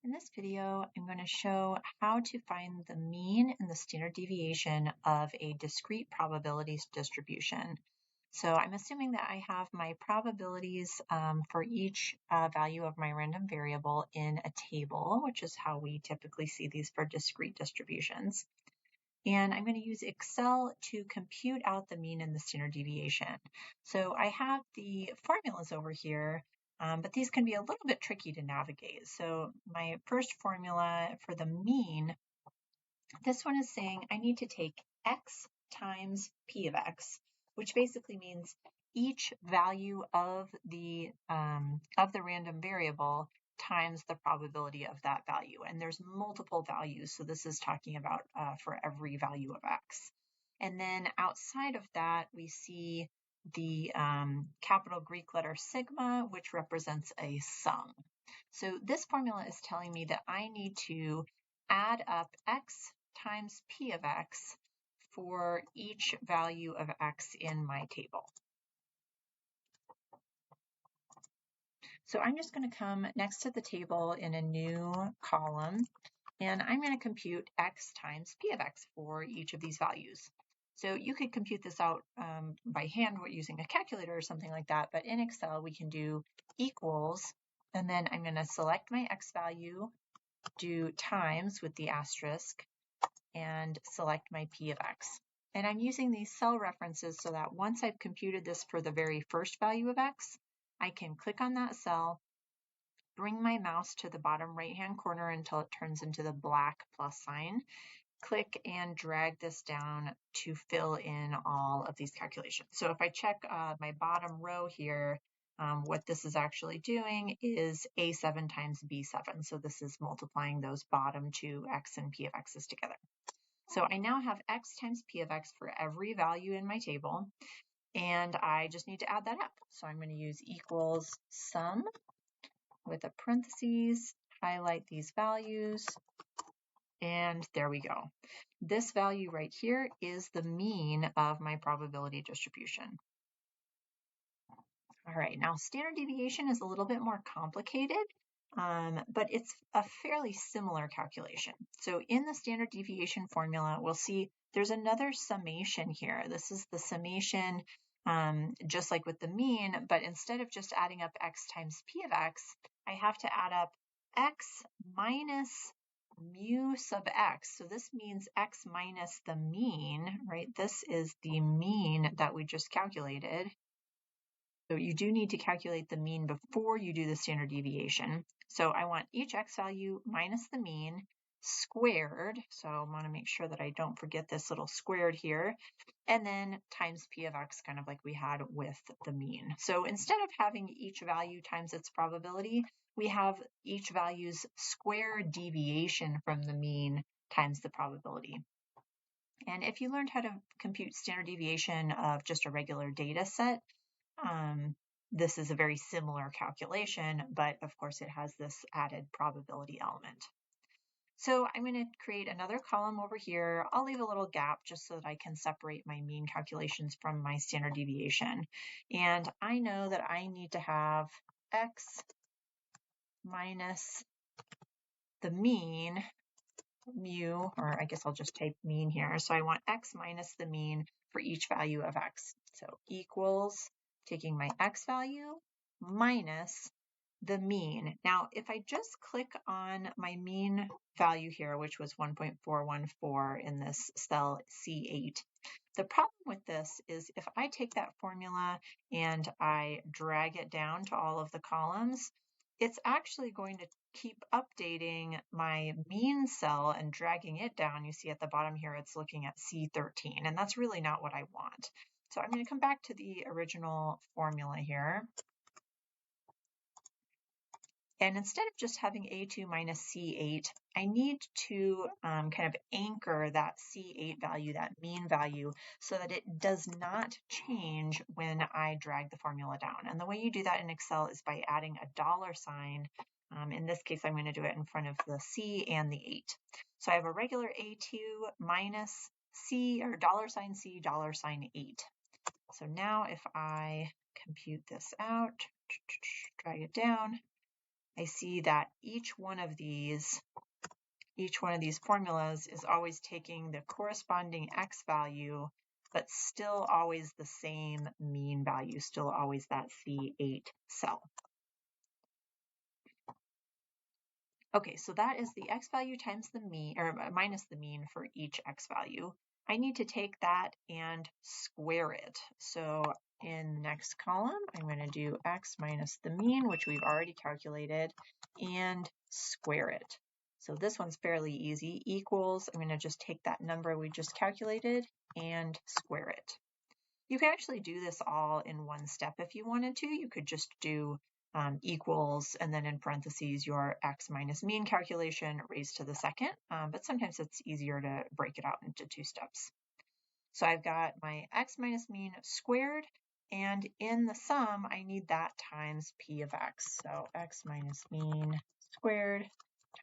In this video, I'm going to show how to find the mean and the standard deviation of a discrete probabilities distribution. So I'm assuming that I have my probabilities for each value of my random variable in a table, which is how we typically see these for discrete distributions. And I'm going to use Excel to compute out the mean and the standard deviation. So I have the formulas over here, but these can be a little bit tricky to navigate. So my first formula for the mean, this one is saying I need to take x times p of x, which basically means each value of the random variable times the probability of that value. And there's multiple values, so this is talking about for every value of x. And then outside of that, we see the capital Greek letter sigma, which represents a sum. So this formula is telling me that I need to add up x times p of x for each value of x in my table. So I'm just going to come next to the table in a new column, and I'm going to compute x times p of x for each of these values. So you could compute this out by hand using a calculator or something like that, but in Excel we can do equals, and then I'm going to select my x value, do times with the asterisk, and select my p of x. And I'm using these cell references so that once I've computed this for the very first value of x, I can click on that cell, bring my mouse to the bottom right-hand corner until it turns into the black plus sign, click and drag this down to fill in all of these calculations. So if I check my bottom row here, what this is actually doing is A7 times B7. So this is multiplying those bottom two x and p of x's together. So I now have x times p of x for every value in my table, and I just need to add that up. So I'm going to use equals sum with a parentheses, highlight these values, and there we go. This value right here is the mean of my probability distribution. All right, now standard deviation is a little bit more complicated, but it's a fairly similar calculation. So in the standard deviation formula, we'll see there's another summation here. This is the summation just like with the mean, but instead of just adding up x times p of x, I have to add up x minus mu sub x. So this means x minus the mean, right? This is the mean that we just calculated. So you do need to calculate the mean before you do the standard deviation. So I want each x value minus the mean squared. So I want to make sure that I don't forget this little squared here. And then times p of x, kind of like we had with the mean. So instead of having each value times its probability, we have each value's square deviation from the mean times the probability. And if you learned how to compute standard deviation of just a regular data set, this is a very similar calculation, but of course it has this added probability element. So I'm going to create another column over here. I'll leave a little gap just so that I can separate my mean calculations from my standard deviation. And I know that I need to have x minus the mean, mu, or I guess I'll just type mean here. So I want x minus the mean for each value of x. So equals taking my x value minus the mean. Now, if I just click on my mean value here, which was 1.414 in this cell C8, the problem with this is if I take that formula and I drag it down to all of the columns, it's actually going to keep updating my mean cell and dragging it down. You see at the bottom here, it's looking at C13, and that's really not what I want. So I'm going to come back to the original formula here. And instead of just having A2 minus C8, I need to kind of anchor that C8 value, that mean value, so that it does not change when I drag the formula down. And the way you do that in Excel is by adding a dollar sign. In this case, I'm going to do it in front of the C and the 8. So I have a regular A2 minus C, or $C, $8. So now if I compute this out, drag it down, I see that each one of these formulas is always taking the corresponding x value, but still always the same mean value, still always that C8 cell. Okay, so that is the x value times the mean, or minus the mean for each x value. I need to take that and square it. So in the next column, I'm going to do x minus the mean, which we've already calculated, and square it. So this one's fairly easy, equals, I'm going to just take that number we just calculated and square it. You can actually do this all in one step if you wanted to. You could just do equals and then in parentheses your x minus mean calculation raised to the second, but sometimes it's easier to break it out into two steps. So I've got my x minus mean squared, and in the sum I need that times p of x. So x minus mean squared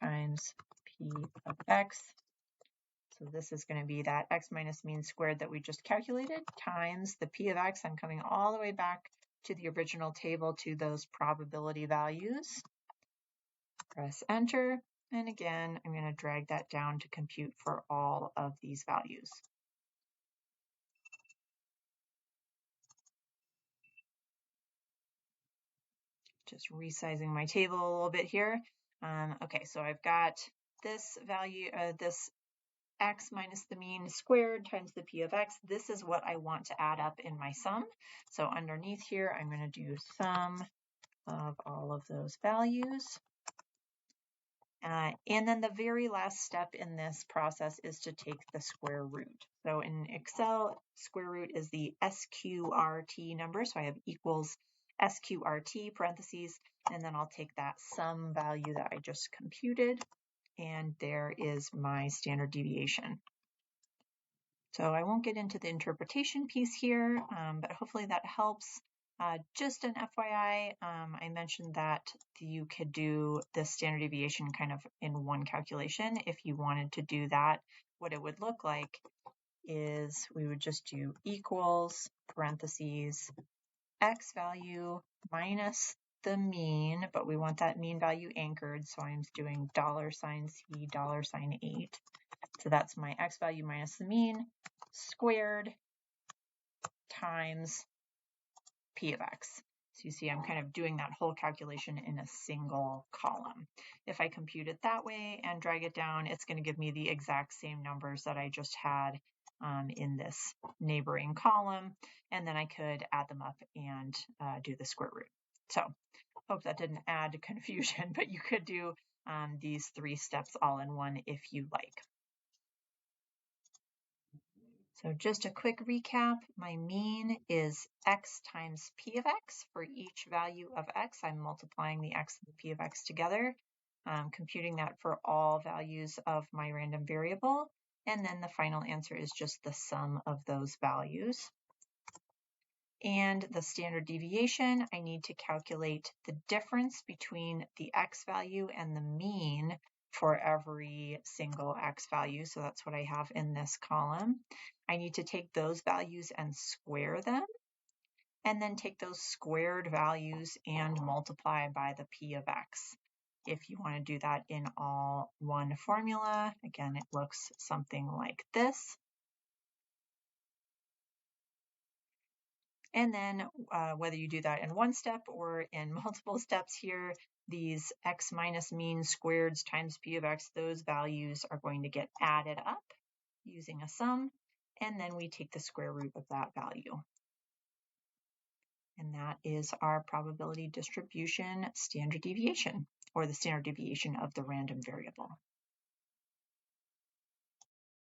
times p of x. So this is going to be that x minus mean squared that we just calculated times the p of x. I'm coming all the way back to the original table to those probability values. Press enter, and again, I'm going to drag that down to compute for all of these values. Just resizing my table a little bit here. Okay, so I've got this value, this x minus the mean squared times the p of x. This is what I want to add up in my sum. So underneath here, I'm going to do sum of all of those values. And then the very last step in this process is to take the square root. So in Excel, square root is the SQRT number. So I have equals SQRT parentheses, and then I'll take that sum value that I just computed, and there is my standard deviation. So I won't get into the interpretation piece here, but hopefully that helps. Just an FYI, I mentioned that you could do the standard deviation kind of in one calculation. If you wanted to do that, what it would look like is we would just do equals parentheses x value minus the mean, but we want that mean value anchored, so I'm doing $C $8. So that's my x value minus the mean squared times p of x. So you see I'm kind of doing that whole calculation in a single column. If I compute it that way and drag it down, it's going to give me the exact same numbers that I just had in this neighboring column, and then I could add them up and do the square root. So hope that didn't add confusion, but you could do these three steps all in one if you like. So just a quick recap, my mean is x times p of x. For each value of x, I'm multiplying the x and the p of x together, computing that for all values of my random variable, and then the final answer is just the sum of those values. And the standard deviation, I need to calculate the difference between the x value and the mean for every single x value. So that's what I have in this column. I need to take those values and square them, and then take those squared values and multiply by the p of x. If you want to do that in all one formula, again, it looks something like this. And then whether you do that in one step or in multiple steps here, these x minus mean squareds times p of x, those values are going to get added up using a sum, and then we take the square root of that value. And that is our probability distribution standard deviation, or the standard deviation of the random variable.